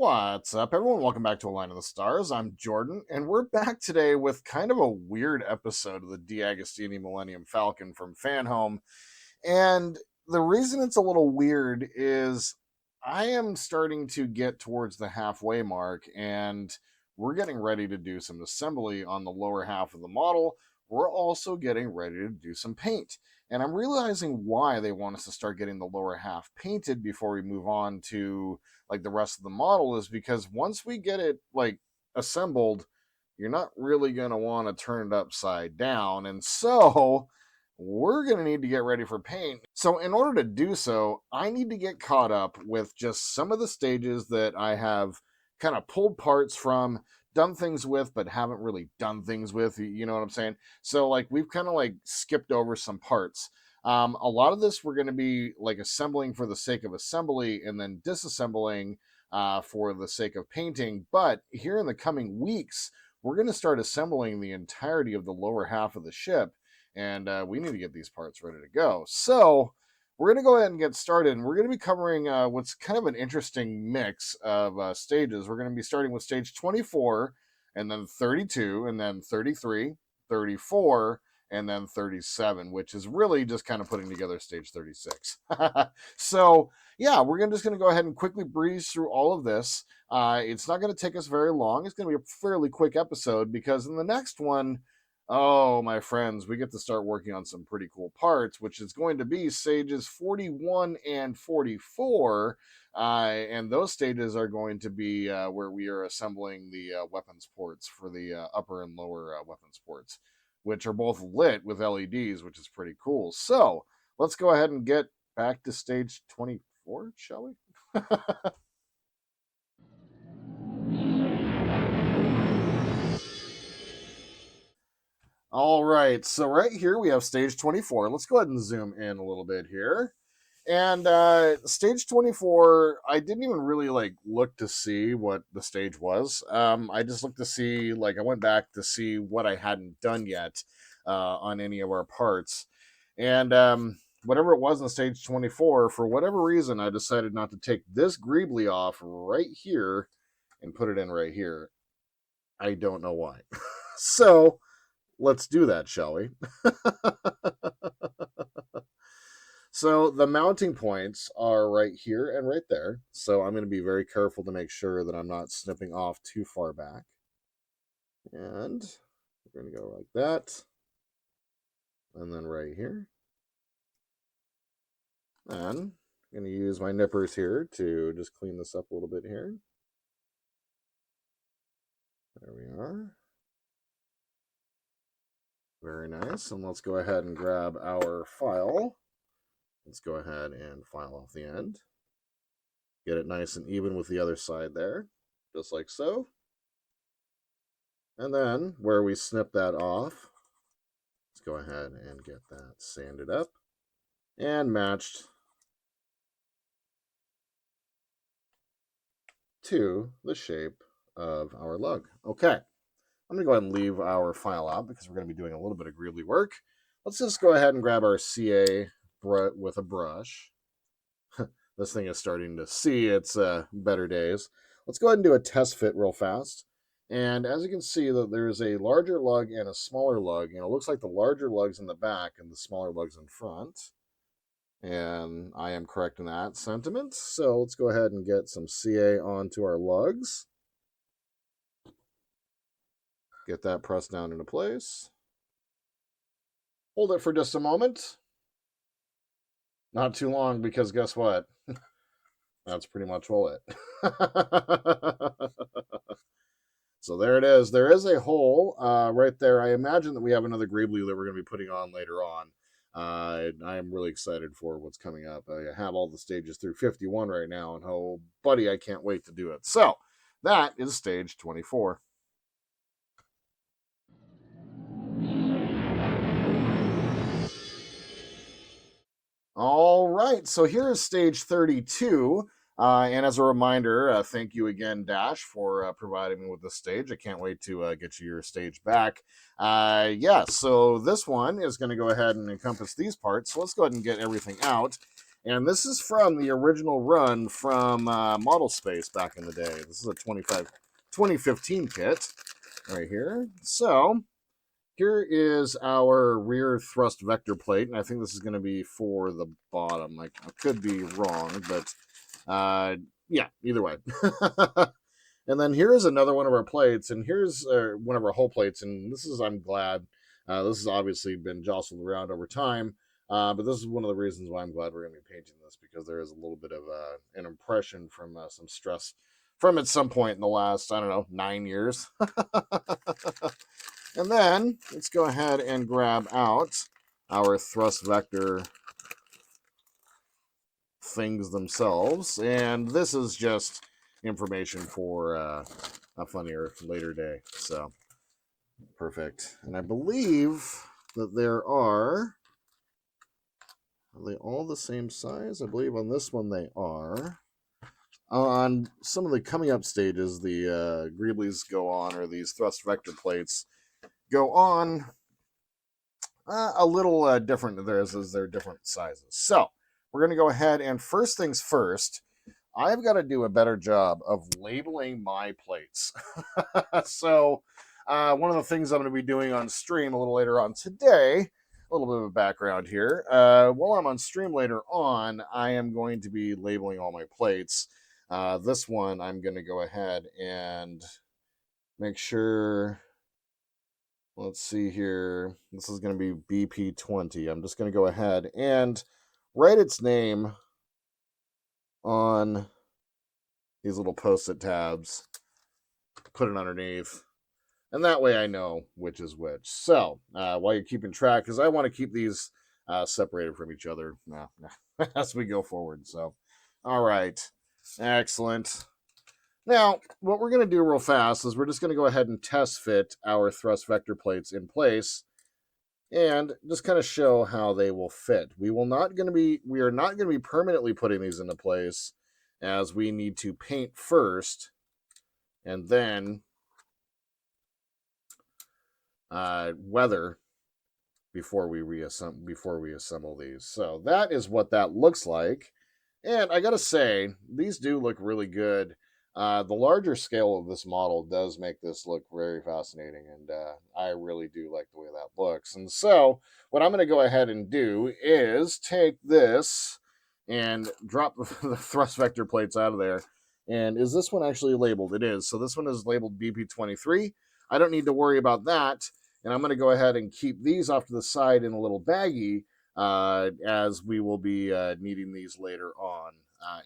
What's up, everyone? Welcome back to A Line of the Stars. I'm Jordan, and we're back today with kind of a weird episode of the DeAgostini Millennium Falcon from Fanhome. And the reason it's a little weird is I am starting to get towards the halfway mark, and we're getting ready to do some assembly on the lower half of the model. We're also getting ready to do some paint. And I'm realizing why they want us to start getting the lower half painted before we move on to like the rest of the model is because once we get it like assembled, you're not really going to want to turn it upside down. And so we're going to need to get ready for paint. So in order to do so, I need to get caught up with just some of the stages that I have kind of pulled parts from, done things with, but haven't really done things with. You know what I'm saying? So like we've kind of like skipped over some parts. A lot of this we're going to be like assembling for the sake of assembly and then disassembling for the sake of painting. But here in the coming weeks, we're going to start assembling the entirety of the lower half of the ship. And we need to get these parts ready to go. So we're going to go ahead and get started. And we're going to be covering what's kind of an interesting mix of stages. We're going to be starting with stage 24, and then 32, and then 33, 34, and then 37, which is really just kind of putting together stage 36. So yeah, we're just going to go ahead and quickly breeze through all of this. It's not going to take us very long. It's going to be a fairly quick episode because in the next one, oh, my friends, we get to start working on some pretty cool parts, which is going to be stages 41 and 44. And those stages are going to be where we are assembling the weapons ports for the upper and lower weapons ports, which are both lit with LEDs, which is pretty cool. So let's go ahead and get back to stage 24, shall we? All right, so right here we have stage 24. Let's go ahead and zoom in a little bit here. And stage 24, I didn't even really like look to see what the stage was. I just looked to see, like, I went back to see what I hadn't done yet on any of our parts. And whatever it was in stage 24, for whatever reason, I decided not to take this greebly off right here and put it in right here. I don't know why. So let's do that, shall we? So the mounting points are right here and right there. So I'm going to be very careful to make sure that I'm not snipping off too far back. And we're going to go like that. And then right here. And I'm going to use my nippers here to just clean this up a little bit here. There we are. Very nice. And let's go ahead and grab our file. Let's go ahead and file off the end. Get it nice and even with the other side there, just like so. And then where we snip that off, let's go ahead and get that sanded up and matched to the shape of our lug. Okay, I'm going to go ahead and leave our file out because we're going to be doing a little bit of greebly work. Let's just go ahead and grab our CA with a brush. This thing is starting to see its better days. Let's go ahead and do a test fit real fast. And as you can see, that there's a larger lug and a smaller lug, and it looks like the larger lug's in the back and the smaller lug's in front. And I am correct in that sentiment. So let's go ahead and get some CA onto our lugs. Get that pressed down into place. Hold it for just a moment. Not too long, because guess what? That's pretty much all it. So there it is. There is a hole right there. I imagine that we have another greebly that we're going to be putting on later on. I am really excited for what's coming up. I have all the stages through 51 right now, and oh, buddy, I can't wait to do it. So that is stage 24. All right, so here is stage 32. And as a reminder, thank you again, Dash, for providing me with this stage. I can't wait to get you your stage back. Yeah, so this one is going to go ahead and encompass these parts. So let's go ahead and get everything out. And this is from the original run from Model Space back in the day. This is a 2015 kit right here. So here is our rear thrust vector plate, and I think this is going to be for the bottom. I could be wrong, but yeah, either way. And then here is another one of our plates, and here's one of our hull plates, and this is, I'm glad, this has obviously been jostled around over time, but this is one of the reasons why I'm glad we're going to be painting this, because there is a little bit of an impression from some stress from at some point in the last, I don't know, 9 years. And then let's go ahead and grab out our thrust vector things themselves, and this is just information for a funnier later day. So perfect. And I believe that are they all the same size? I believe on this one they are. On some of the coming up stages, the Greeblies go on, or these thrust vector plates go on a little different to theirs, as they're different sizes. So we're going to go ahead and first things first, I've got to do a better job of labeling my plates. So one of the things I'm going to be doing on stream a little later on today, a little bit of a background here, while I'm on stream later on, I am going to be labeling all my plates. This one, I'm going to go ahead and make sure, let's see here, this is going to be BP20. I'm just going to go ahead and write its name on these little post-it tabs, put it underneath, and that way I know which is which. So while you're keeping track, because I want to keep these separated from each other as we go forward. So all right, excellent. Now what we're going to do real fast is we're just going to go ahead and test fit our thrust vector plates in place and just kind of show how they will fit. We are not going to be permanently putting these into place, as we need to paint first and then weather before we assemble these. So that is what that looks like. And I gotta say, these do look really good. The larger scale of this model does make this look very fascinating, and I really do like the way that looks. And so what I'm going to go ahead and do is take this and drop the thrust vector plates out of there. And is this one actually labeled? It is. So this one is labeled BP23. I don't need to worry about that. And I'm going to go ahead and keep these off to the side in a little baggie, as we will be needing these later on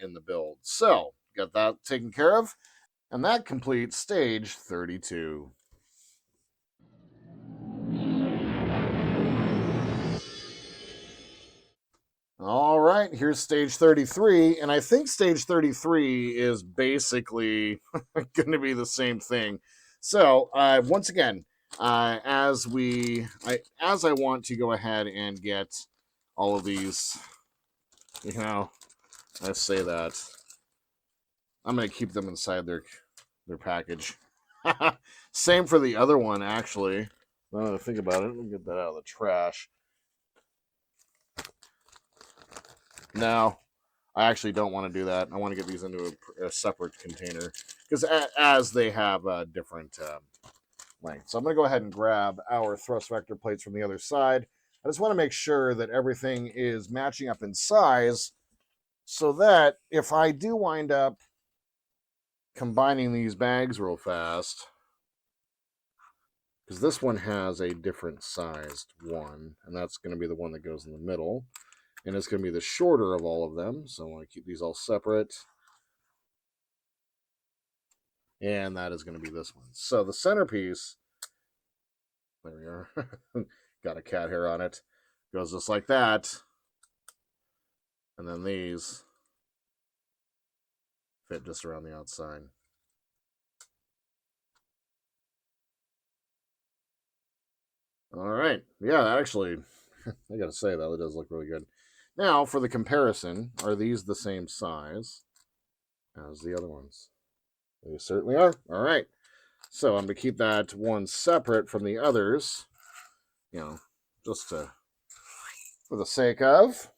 in the build. So got that taken care of, and that completes stage 32. All right, here's stage 33, and I think stage 33 is basically going to be the same thing. So once again, as I want to go ahead and get all of these, I say that I'm going to keep them inside their package. Same for the other one, actually. Now that I think about it, let me get that out of the trash. No, I actually don't want to do that. I want to get these into a separate container, because as they have different lengths. So I'm going to go ahead and grab our thrust vector plates from the other side. I just want to make sure that everything is matching up in size, so that if I do wind up combining these bags real fast, because this one has a different sized one, and that's going to be the one that goes in the middle, and it's going to be the shorter of all of them, so I want to keep these all separate, and that is going to be this one. So the centerpiece, there we are, got a cat hair on it, goes just like that, and then these fit just around the outside. All right, yeah, actually, I gotta say that does look really good. Now, for the comparison, are these the same size as the other ones? They certainly are. All right, so I'm gonna keep that one separate from the others, just for the sake of.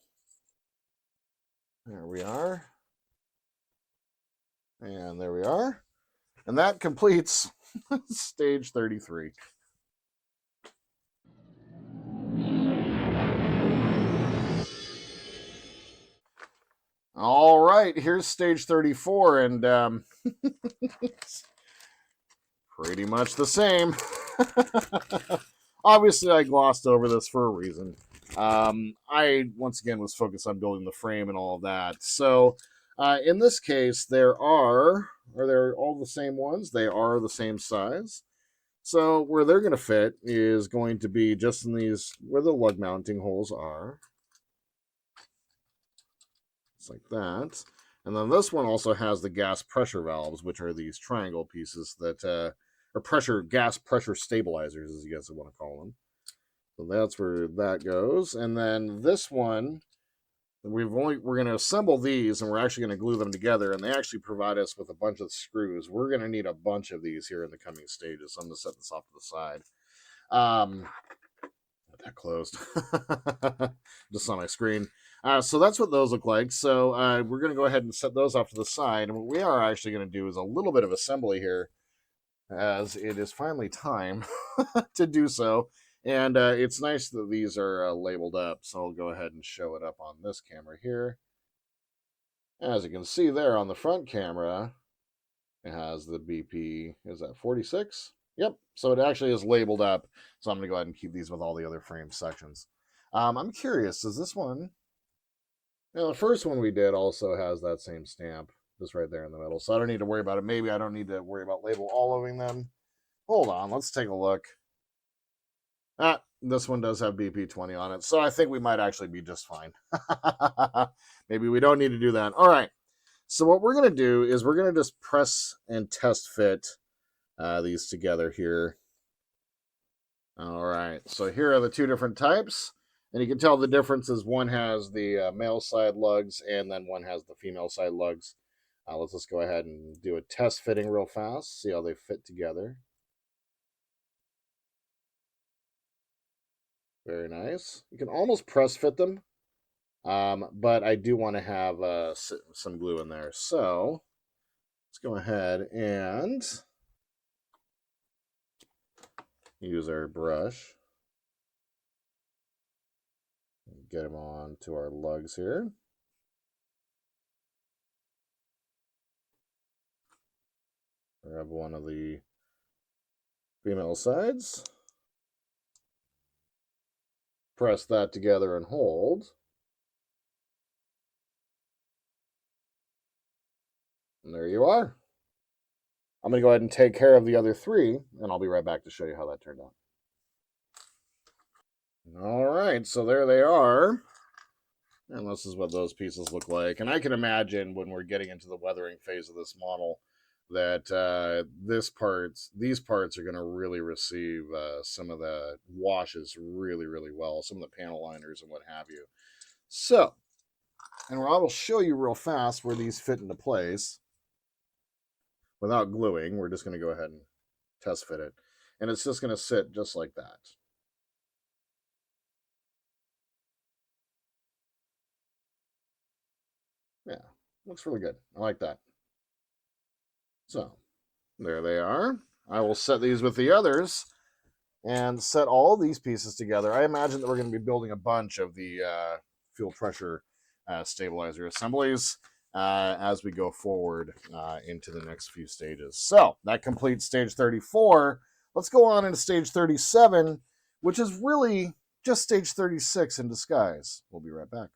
There we are. And there we are. And that completes stage 33. All right, here's stage 34, and it's pretty much the same. Obviously, I glossed over this for a reason. I, once again, was focused on building the frame and all of that. So, in this case, are there all the same ones? They are the same size. So, where they're going to fit is going to be just in these, where the lug mounting holes are. It's like that. And then this one also has the gas pressure valves, which are these triangle pieces that are gas pressure stabilizers, as you guys want to call them. So that's where that goes. And then this one, we're going to assemble these, and we're actually going to glue them together. And they actually provide us with a bunch of screws. We're going to need a bunch of these here in the coming stages. So I'm going to set this off to the side. That closed just on my screen. So that's what those look like. So we're going to go ahead and set those off to the side. And what we are actually going to do is a little bit of assembly here, as it is finally time to do so. And it's nice that these are labeled up. So I'll go ahead and show it up on this camera here. As you can see there on the front camera, it has the BP, is that 46? Yep, so it actually is labeled up. So I'm going to go ahead and keep these with all the other frame sections. I'm curious, does this one... Now, the first one we did also has that same stamp, just right there in the middle. So I don't need to worry about it. Maybe I don't need to worry about label all over them. Hold on, let's take a look. This one does have BP20 on it. So I think we might actually be just fine. Maybe we don't need to do that. All right. So what we're going to do is we're going to just press and test fit these together here. All right, so here are the two different types, and you can tell the difference is one has the male side lugs, and then one has the female side lugs. Let's just go ahead and do a test fitting real fast, see how they fit together. Very nice. You can almost press fit them, but I do want to have some glue in there. So let's go ahead and use our brush. Get them on to our lugs here. Grab one of the female sides. Press that together and hold. And there you are. I'm going to go ahead and take care of the other three, and I'll be right back to show you how that turned out. All right, so there they are. And this is what those pieces look like. And I can imagine when we're getting into the weathering phase of this model that these parts are going to really receive some of the washes really, really well, some of the panel liners and what have you. So, and I will show you real fast where these fit into place. Without gluing, we're just going to go ahead and test fit it. And it's just going to sit just like that. Yeah, looks really good. I like that. So, there they are. I will set these with the others and set all these pieces together. I imagine that we're going to be building a bunch of the fuel pressure stabilizer assemblies as we go forward into the next few stages. So that completes stage 34. Let's go on into stage 37, which is really just stage 36 in disguise. We'll be right back.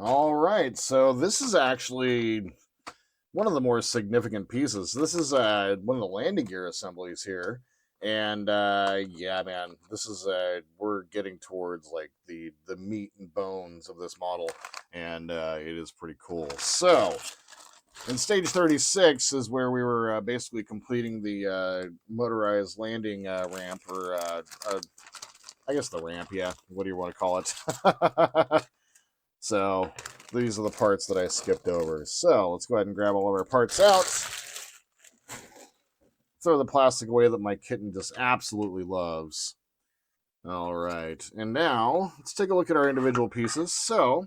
All right, so this is actually one of the more significant pieces. This is one of the landing gear assemblies here. And yeah, man, this is we're getting towards like the meat and bones of this model, and it is pretty cool. So, in stage 36 is where we were basically completing the motorized landing ramp, or I guess the ramp. Yeah, what do you want to call it? So, these are the parts that I skipped over. So, let's go ahead and grab all of our parts out. throw the plastic away that my kitten just absolutely loves. All right, and now let's take a look at our individual pieces. So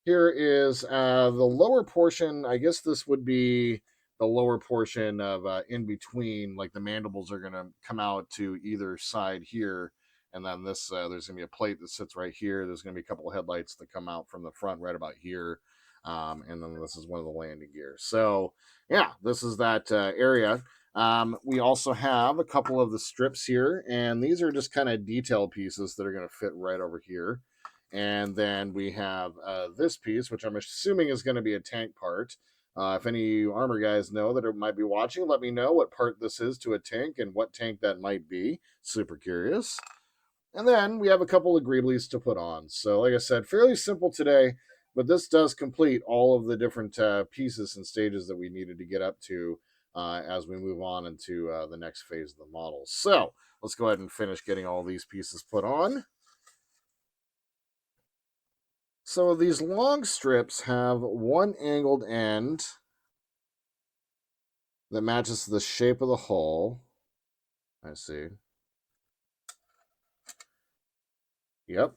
here is the lower portion. I guess this would be the lower portion of in between, like the mandibles are going to come out to either side here. And then this, there's going to be a plate that sits right here. There's going to be a couple of headlights that come out from the front right about here. And then this is one of the landing gears. So, yeah, this is that area. We also have a couple of the strips here, and these are just kind of detail pieces that are going to fit right over here. And then we have this piece, which I'm assuming is going to be a tank part. If any armor guys know that might be watching, let me know what part this is to a tank and what tank that might be. Super curious. And then we have a couple of greeblies to put on. So, like I said, fairly simple today, but this does complete all of the different pieces and stages that we needed to get up to as we move on into the next phase of the model. So, let's go ahead and finish getting all these pieces put on. So these long strips have one angled end that matches the shape of the hull. I see. Yep.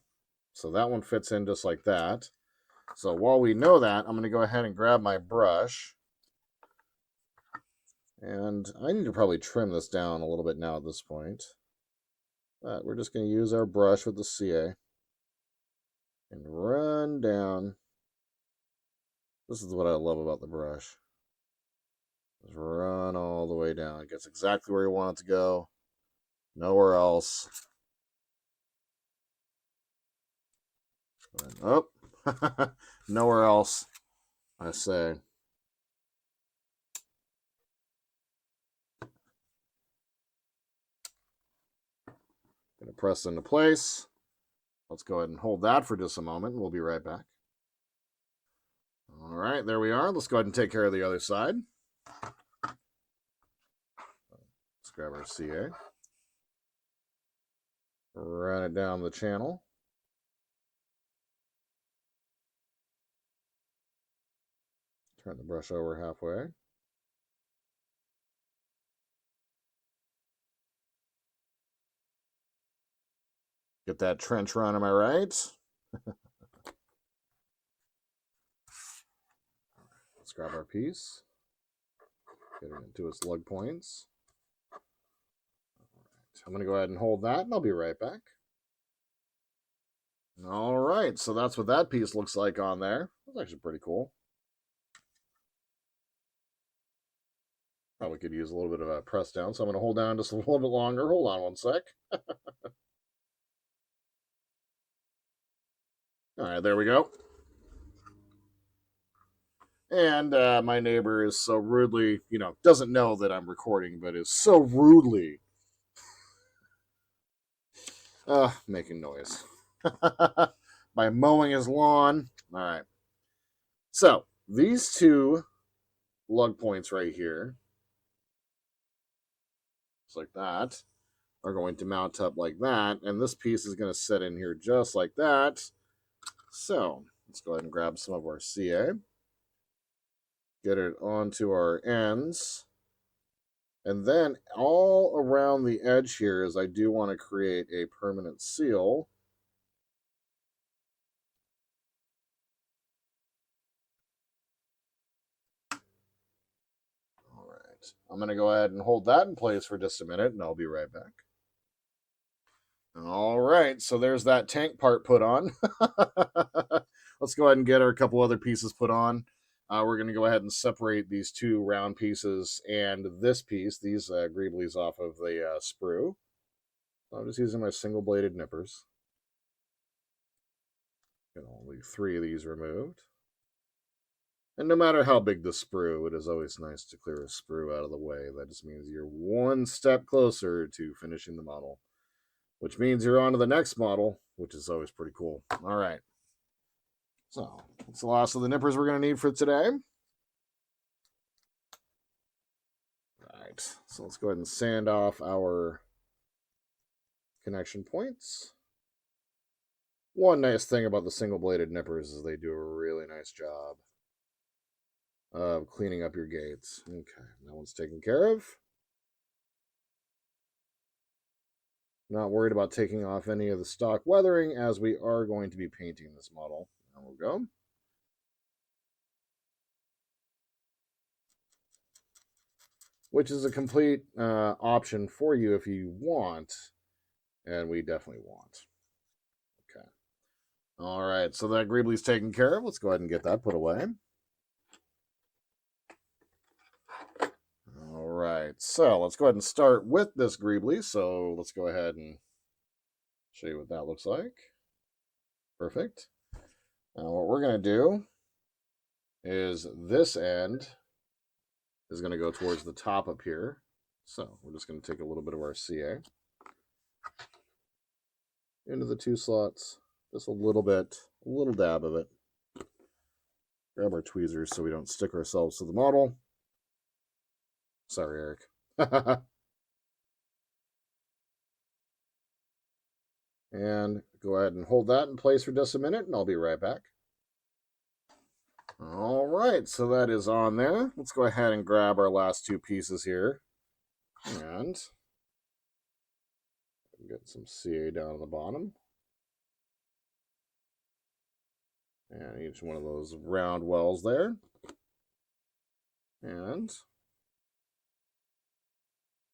So that one fits in just like that. So while we know that, I'm going to go ahead and grab my brush. And I need to probably trim this down a little bit now at this point. But we're just going to use our brush with the CA and run down. This is what I love about the brush. Just run all the way down. It gets exactly where you want it to go. Nowhere else. Oh, nowhere else, I say. Gonna press into place. Let's go ahead and hold that for just a moment. We'll be right back. All right, there we are. Let's go ahead and take care of the other side. Let's grab our CA. Run it down the channel. Turn the brush over halfway. Get that trench run, am I right? Let's grab our piece. Get it into its lug points. I'm going to go ahead and hold that, and I'll be right back. All right, so that's what that piece looks like on there. That's actually pretty cool. Probably could use a little bit of a press down, so I'm going to hold down just a little bit longer. Hold on one sec. All right, there we go. And my neighbor is so rudely, doesn't know that I'm recording, but is so rudely making noise by mowing his lawn. All right. So these two lug points right here, just like that, are going to mount up like that. And this piece is going to sit in here just like that. So let's go ahead and grab some of our CA. Get it onto our ends. And then all around the edge here is I do want to create a permanent seal. All right. I'm going to go ahead and hold that in place for just a minute, and I'll be right back. All right. So there's that tank part put on. Let's go ahead and get our couple other pieces put on. We're going to go ahead and separate these two round pieces and this piece, these greeblies off of the sprue. I'm just using my single-bladed nippers. Get only 3 of these removed. And no matter how big the sprue, it is always nice to clear a sprue out of the way. That just means you're one step closer to finishing the model, which means you're on to the next model, which is always pretty cool. All right. So that's the last of the nippers we're going to need for today. All right. So let's go ahead and sand off our connection points. One nice thing about the single-bladed nippers is they do a really nice job of cleaning up your gates. Okay, that one's taken care of. Not worried about taking off any of the stock weathering as we are going to be painting this model. There we go. Which is a complete option for you if you want, and we definitely want. Okay. All right, so that Greebly's taken care of. Let's go ahead and get that put away. All right, so let's go ahead and start with this Greebly. So let's go ahead and show you what that looks like. Perfect. Now what we're going to do is this end is going to go towards the top up here. So we're just going to take a little bit of our CA into the two slots, just a little bit, a little dab of it. Grab our tweezers so we don't stick ourselves to the model. Sorry, Eric. And go ahead and hold that in place for just a minute, and I'll be right back. All right, so that is on there. Let's go ahead and grab our last two pieces here. And get some CA down on the bottom. And each one of those round wells there. And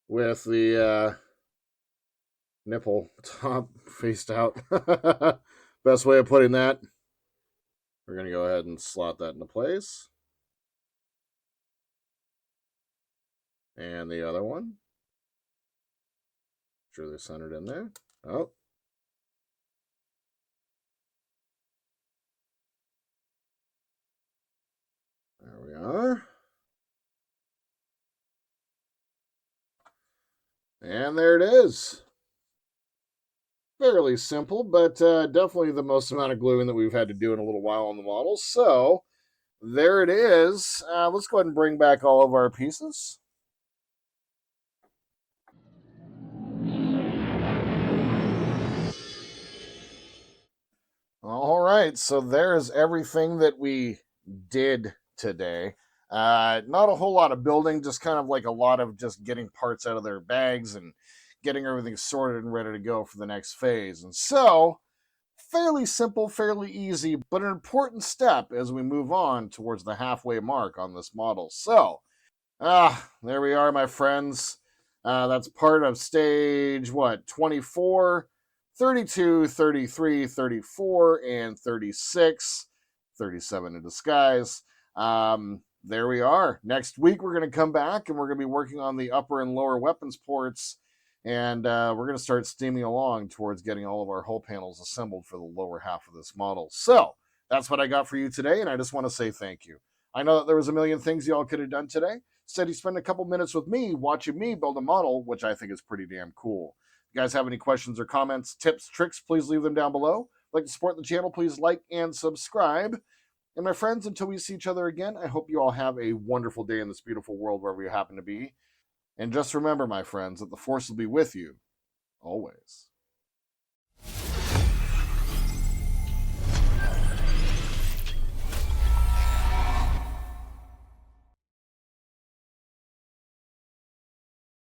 with the nipple top faced out, best way of putting that, we're going to go ahead and slot that into place. And the other one. Make sure they're centered in there. Oh. There we are. And there it is. Fairly simple, but definitely the most amount of gluing that we've had to do in a little while on the model. So there it is. Let's go ahead and bring back all of our pieces. All right, so there's everything that we did today. Not a whole lot of building, just kind of like a lot of just getting parts out of their bags and getting everything sorted and ready to go for the next phase. And so, fairly simple, fairly easy, but an important step as we move on towards the halfway mark on this model. So, there we are, my friends. That's part of stage, 24, 32, 33, 34, and 36, 37 in disguise. There we are. Next week, we're going to come back and we're going to be working on the upper and lower weapons ports. And we're going to start steaming along towards getting all of our hull panels assembled for the lower half of this model. So that's what I got for you today. And I just want to say thank you. I know that there was a million things y'all could have done today. Instead, you spend a couple minutes with me watching me build a model, which I think is pretty damn cool. If you guys have any questions or comments, tips, tricks, please leave them down below. If you'd like to support the channel, please like and subscribe. And my friends, until we see each other again, I hope you all have a wonderful day in this beautiful world wherever you happen to be. And just remember, my friends, that the Force will be with you always.